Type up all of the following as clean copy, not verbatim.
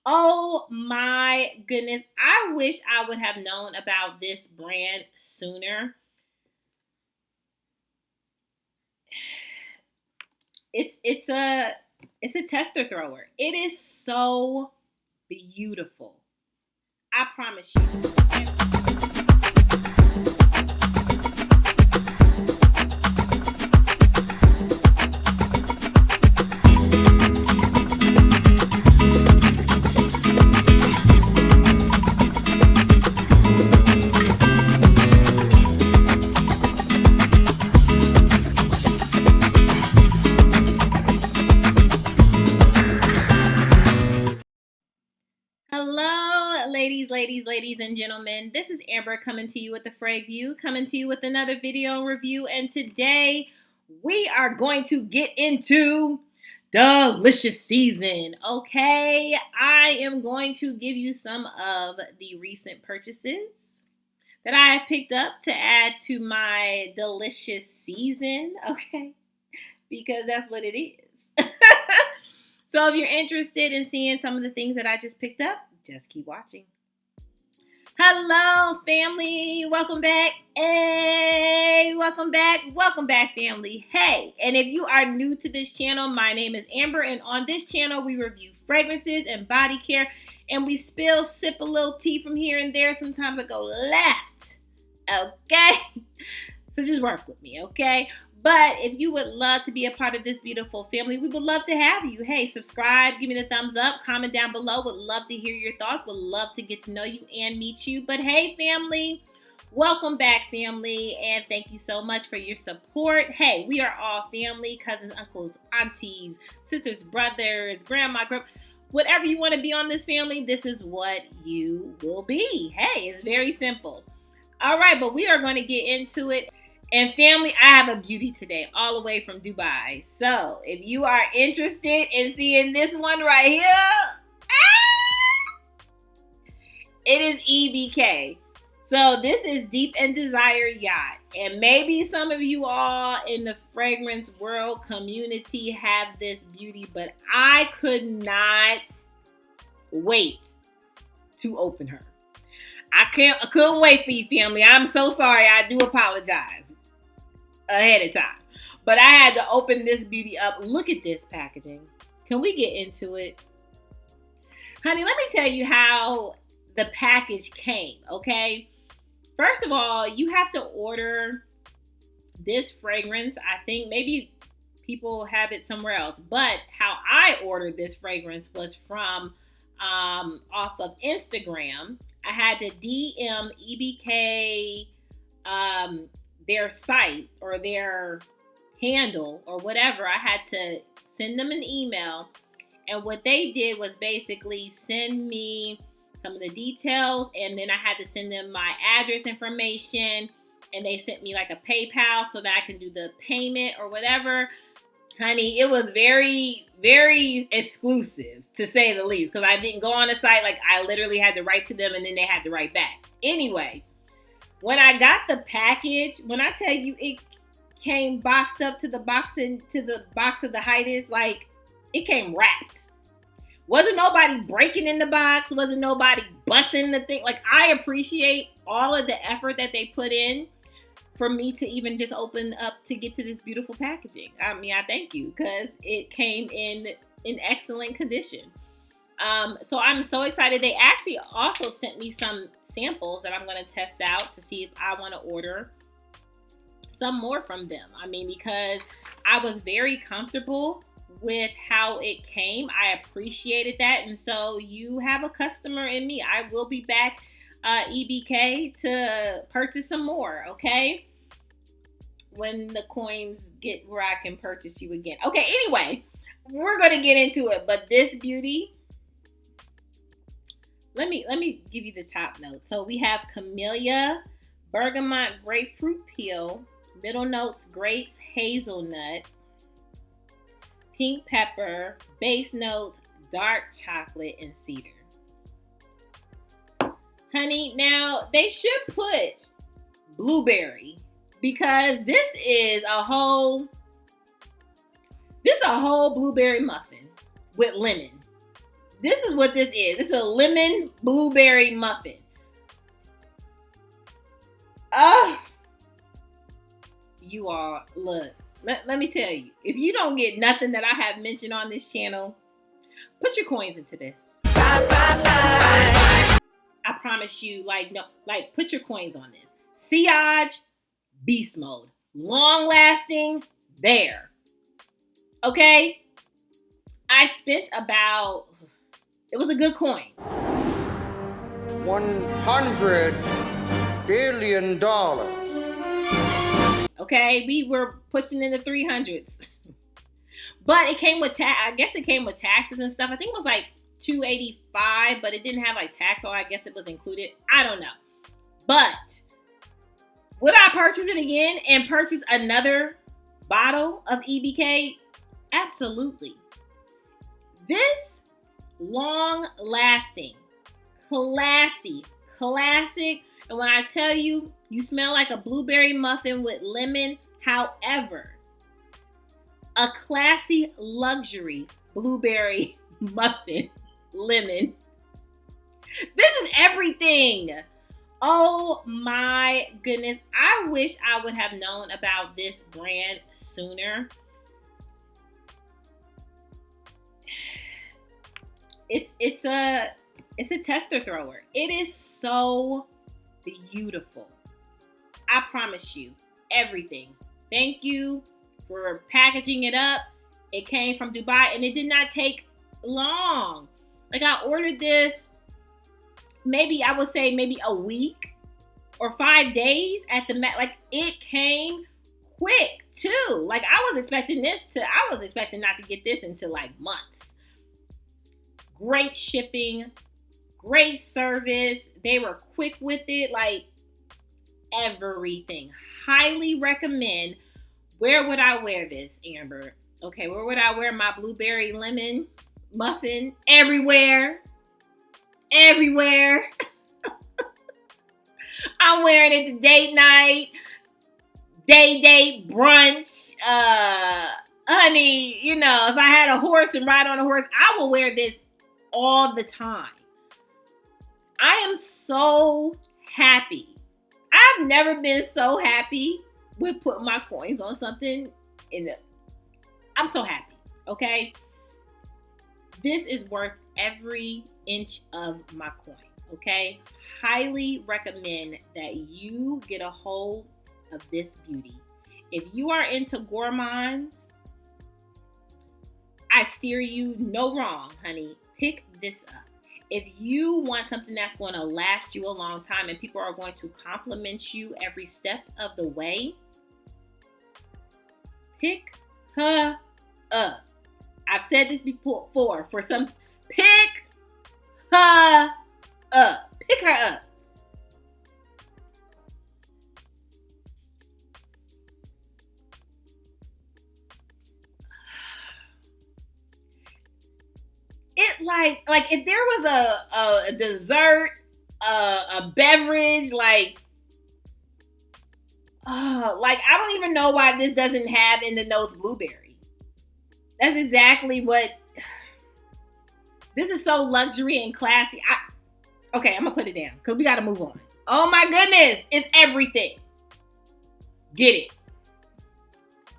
Oh my goodness. I wish I would have known about this brand sooner. It's a tester thrower. It is so beautiful. I promise you. Hello, ladies, and gentlemen. This is Amber coming to you with the Frag View, coming to you with another video review. And today we are going to get into delicious season. Okay, I am going to give you some of the recent purchases that I have picked up to add to my delicious season. Okay, because that's what it is. So if you're interested in seeing some of the things that I just picked up, just keep watching. Hello, family. Welcome back. Hey, welcome back, family. Hey, and if you are new to this channel, my name is Amber, and on this channel, we review fragrances and body care, and we sip a little tea from here and there. Sometimes I go left. Okay? So just work with me, okay? But if you would love to be a part of this beautiful family, we would love to have you. Hey, subscribe, give me the thumbs up, comment down below. Would love to hear your thoughts. Would love to get to know you and meet you. But hey, family, welcome back, family, and thank you so much for your support. Hey, we are all family, cousins, uncles, aunties, sisters, brothers, grandma, whatever you want to be on this family, this is what you will be. Hey, it's very simple. All right, but we are going to get into it. And family, I have a beauty today, all the way from Dubai. So if you are interested in seeing this one right here, it is EBK. So this is Deep N Desire Yacht. And maybe some of you all in the fragrance world community have this beauty, but I could not wait to open her. I couldn't wait for you, family. I'm so sorry. I do apologize ahead of time. But I had to open this beauty up. Look at this packaging. Can we get into it? Honey, let me tell you how the package came, okay? First of all, you have to order this fragrance. I think maybe people have it somewhere else. But how I ordered this fragrance was from off of Instagram. I had to DM EBK their site or their handle or whatever. I had to send them an email, and what they did was basically send me some of the details, and then I had to send them my address information, and they sent me like a PayPal so that I can do the payment or whatever. Honey, it was very, very exclusive, to say the least, because I didn't go on the site. Like, I literally had to write to them, and then they had to write back. Anyway, when I got the package, when I tell you it came boxed up to the box of the Heights, like, it came wrapped. Wasn't nobody breaking in the box. Wasn't nobody busting the thing. Like, I appreciate all of the effort that they put in for me to even just open up to get to this beautiful packaging. I mean, I thank you, because it came in excellent condition. So I'm so excited. They actually also sent me some samples that I'm going to test out to see if I want to order some more from them. I mean, because I was very comfortable with how it came. I appreciated that. And so you have a customer in me. I will be back, EBK, to purchase some more, okay? When the coins get where I can purchase you again. Okay, anyway, we're going to get into it. But this beauty, let me give you the top notes. So we have camellia, bergamot, grapefruit peel, middle notes, grapes, hazelnut, pink pepper, base notes, dark chocolate, and cedar. Honey, now they should put blueberry, because this is a whole blueberry muffin with lemon. This is what this is. This is a lemon blueberry muffin. You all, look, let me tell you, if you don't get nothing that I have mentioned on this channel, put your coins into this. I promise you, put your coins on this. Sillage, beast mode. Long lasting, there. Okay? I spent it was a good coin. $100 billion. Okay, we were pushing in the 300s. But it came with I guess it came with taxes and stuff. I think it was like $285, but it didn't have like tax, so I guess it was included. I don't know. But would I purchase it again and purchase another bottle of EBK? Absolutely. This long-lasting, classic, and when I tell you, you smell like a blueberry muffin with lemon. However, a classy luxury blueberry muffin lemon. This is everything. Oh my goodness. I wish I would have known about this brand sooner. It's a tester thrower. It is so beautiful. I promise you, everything. Thank you for packaging it up. It came from Dubai and it did not take long. Like I ordered this maybe a week or 5 days at the like it came quick too. Like I was expecting not to get this until like months. Great shipping, great service. They were quick with it, like everything. Highly recommend. Where would I wear this, Amber? Okay, where would I wear my blueberry lemon muffin? Everywhere. Everywhere. I'm wearing it to date night, date, brunch. Honey, if I had a horse and ride on a horse, I will wear this all the time. I am so happy. I've never been so happy with putting my coins on something. I'm so happy, okay? This is worth every inch of my coin, okay? Highly recommend that you get a hold of this beauty. If you are into gourmands, I steer you no wrong, honey. Pick this up. If you want something that's going to last you a long time and people are going to compliment you every step of the way, pick her up. I've said this before. Pick her up. Pick her up. It like if there was a dessert, a beverage, I don't even know why this doesn't have in the notes blueberry. That's exactly what. This is so luxury and classy. Okay, I'm gonna put it down because we gotta move on. Oh my goodness, it's everything. Get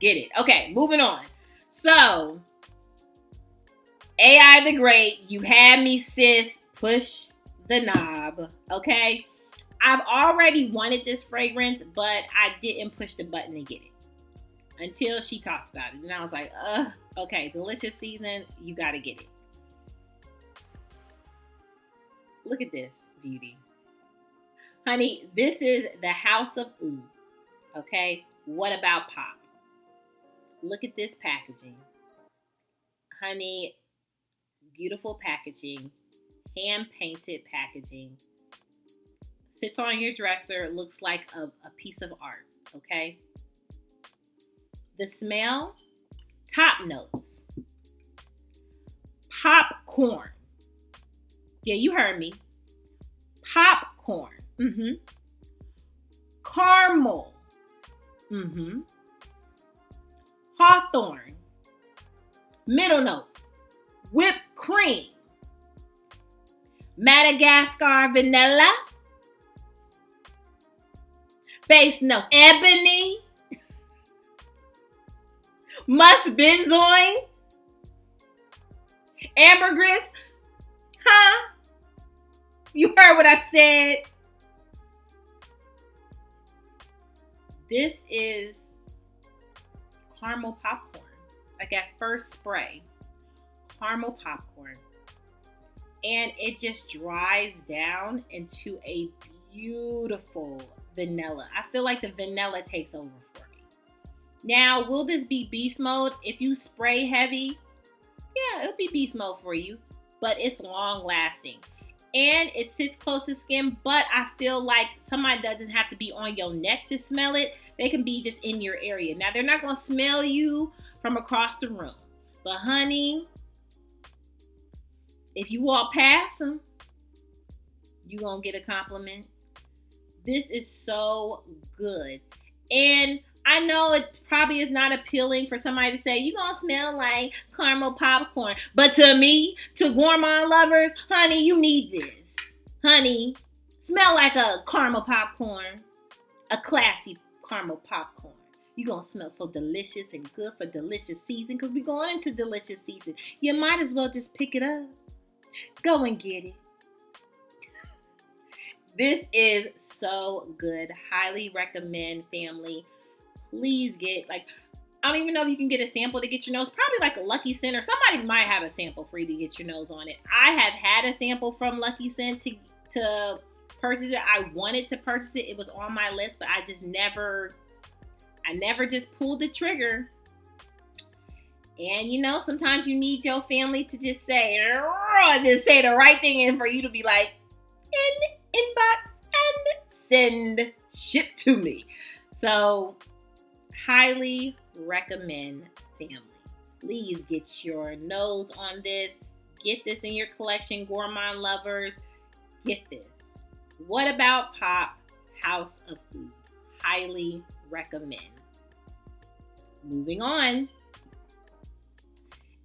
it. Okay, moving on. So, AI the Great, you had me, sis. Push the knob, okay? I've already wanted this fragrance, but I didn't push the button to get it until she talked about it. And I was like, okay, delicious season, you gotta get it. Look at this beauty. Honey, this is the House of Oud, okay? What about pop? Look at this packaging. Honey, beautiful packaging, hand-painted packaging. Sits on your dresser, looks like a piece of art, okay? The smell, top notes. Popcorn. Yeah, you heard me. Popcorn. Caramel. Hawthorn. Middle notes. Whipped cream. Madagascar vanilla. Base notes, ebony. Musk benzoin. Ambergris. Huh? You heard what I said. This is caramel popcorn. Like at first spray. Caramel popcorn. And it just dries down into a beautiful vanilla. I feel like the vanilla takes over for me. Now, will this be beast mode? If you spray heavy, yeah, it'll be beast mode for you. But it's long lasting. And it sits close to skin, but I feel like somebody doesn't have to be on your neck to smell it. They can be just in your area. Now, they're not going to smell you from across the room. But honey, if you walk past them, you're going to get a compliment. This is so good. And I know it probably is not appealing for somebody to say, you're going to smell like caramel popcorn. But to me, to gourmand lovers, honey, you need this. Honey, smell like a caramel popcorn. A classy caramel popcorn. You're going to smell so delicious and good for delicious season because we're going into delicious season. You might as well just pick it up. Go and get it. This is so good. Highly recommend, family. Please get, like, I don't even know if you can get a sample to get your nose. Probably like a Lucky Scent or somebody might have a sample free to get your nose on it. I have had a sample from Lucky Scent to purchase it. I wanted to purchase it. It was on my list, but I never just pulled the trigger. And you know, sometimes you need your family to just say the right thing and for you to be like, inbox and send ship to me. So highly recommend, family. Please get your nose on this. Get this in your collection, gourmand lovers. Get this. What about Pop House of Oud? Highly recommend. Moving on.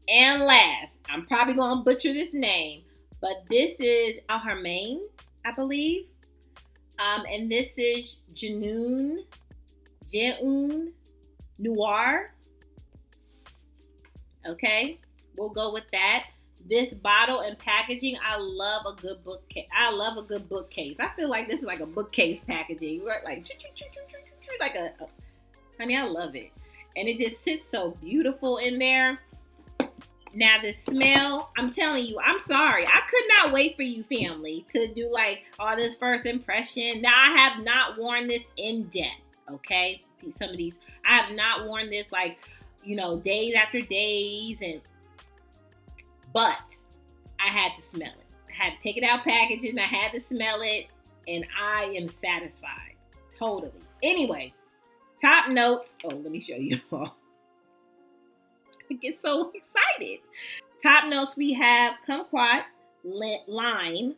And last, I'm probably going to butcher this name, but this is Haramain, I believe. And this is Junoon Noir. Okay, we'll go with that. This bottle and packaging, I love a good bookcase. I feel like this is like a bookcase packaging. Like honey, I love it. And it just sits so beautiful in there. Now the smell, I'm telling you, I'm sorry. I could not wait for you, family, to do like all this first impression. Now I have not worn this in depth, okay? Some of these, I have not worn this like, you know, days after days, but I had to smell it. I had to take it out packaging. I had to smell it, and I am satisfied. Totally. Anyway, top notes. Oh, let me show you all. I get so excited. Top notes, we have kumquat, lime.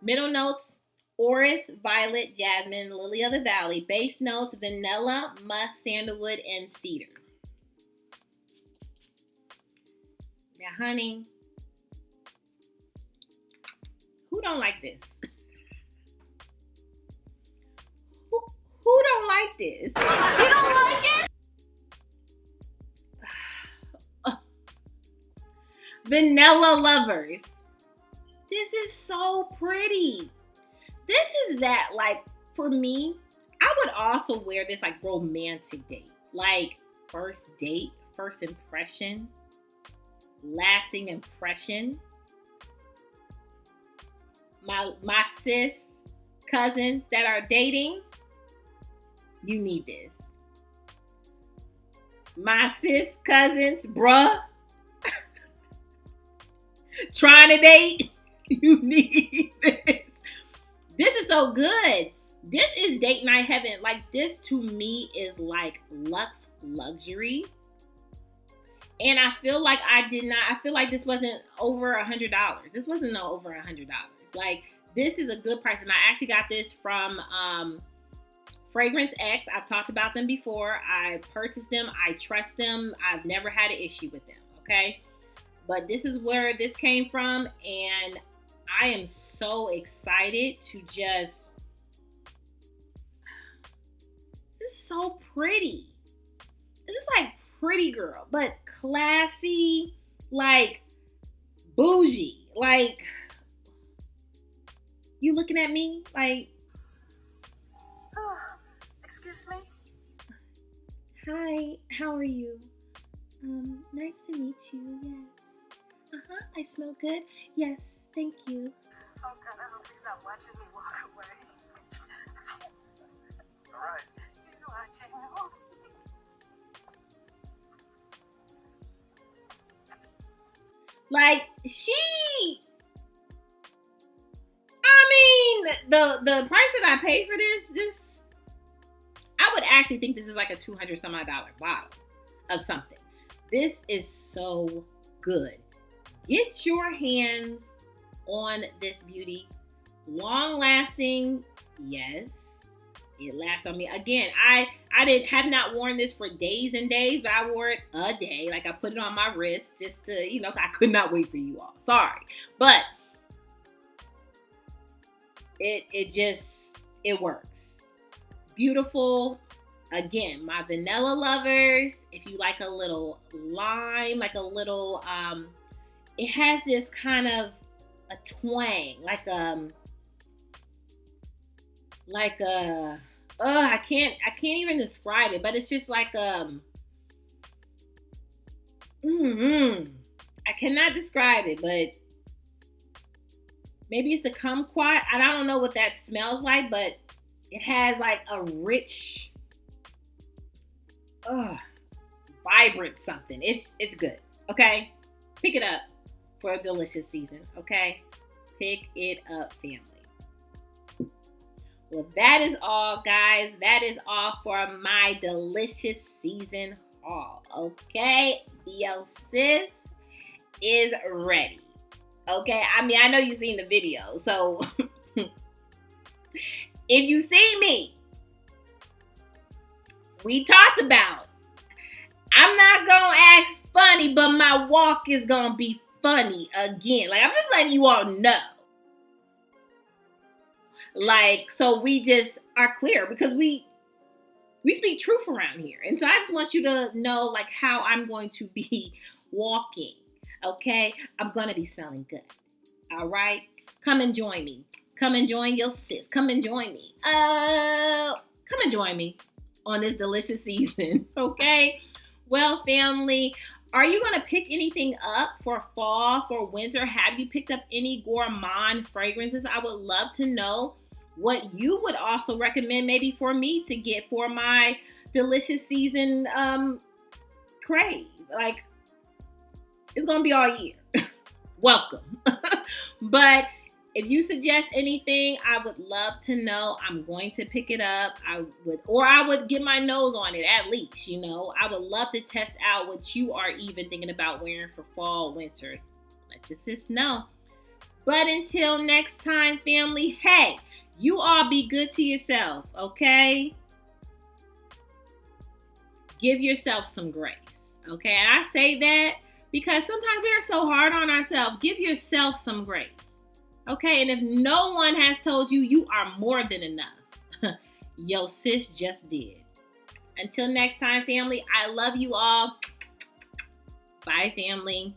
Middle notes, orris, violet, jasmine, lily of the valley. Base notes, vanilla, musk, sandalwood, and cedar. Now, honey, who don't like this? Who don't like this? You don't like it? Vanilla lovers. This is so pretty. This is that, like, for me, I would also wear this like romantic date. Like first date, first impression, lasting impression. My sis, cousins that are dating, you need this. My sis, cousins, bruh, trying to date, you need this. This is so good. This is date night heaven. Like, this to me is like luxe luxury. And I feel like I feel like this wasn't over $100. This wasn't over $100. Like, this is a good price. And I actually got this from Fragrance X. I've talked about them before. I purchased them. I trust them. I've never had an issue with them. Okay. But this is where this came from. And I am so excited to just, this is so pretty. This is like pretty girl, but classy, like bougie. Like, you looking at me like, Excuse me? hi, how are you? Nice to meet you, yes. I smell good. Yes, thank you. Oh God, I hope he's not watching me walk away. Alright. He's watching. Like, I mean, the price that I paid for this, I would actually think this is like a $200 some odd bottle of something. This is so good. Get your hands on this beauty. Long lasting, yes. It lasts on me. Again, I have not worn this for days and days, but I wore it a day. Like, I put it on my wrist just to, I could not wait for you all. Sorry. But it works. Beautiful. Again, my vanilla lovers, if you like a little lime, like a little, it has this kind of a twang, I can't even describe it, but it's just like, I cannot describe it, but maybe it's the kumquat. I don't know what that smells like, but it has like a rich, vibrant something. It's good. Okay, pick it up for a delicious season. Okay, pick it up, family. Well, that is all, guys. That is all for my delicious season haul. Okay, yo sis is ready. Okay, I mean, I know you've seen the video, so if you see me, we talked about it. I'm not gonna act funny, but my walk is gonna be funny again. Like, I'm just letting you all know. Like, so we just are clear, because we speak truth around here. And so I just want you to know, like, how I'm going to be walking. Okay? I'm going to be smelling good. All right? Come and join me. Come and join your sis. Come and join me. Come and join me on this delicious season. Okay? Well, family, are you going to pick anything up for fall, for winter? Have you picked up any gourmand fragrances? I would love to know what you would also recommend maybe for me to get for my delicious season crave. Like, it's going to be all year. Welcome. But if you suggest anything, I would love to know. I'm going to pick it up. I would get my nose on it at least, I would love to test out what you are even thinking about wearing for fall, winter. Let your sis know. But until next time, family, hey, you all be good to yourself, okay? Give yourself some grace, okay? And I say that because sometimes we are so hard on ourselves. Give yourself some grace, okay? And if no one has told you, you are more than enough. Yo sis just did. Until next time, family, I love you all. Bye, family.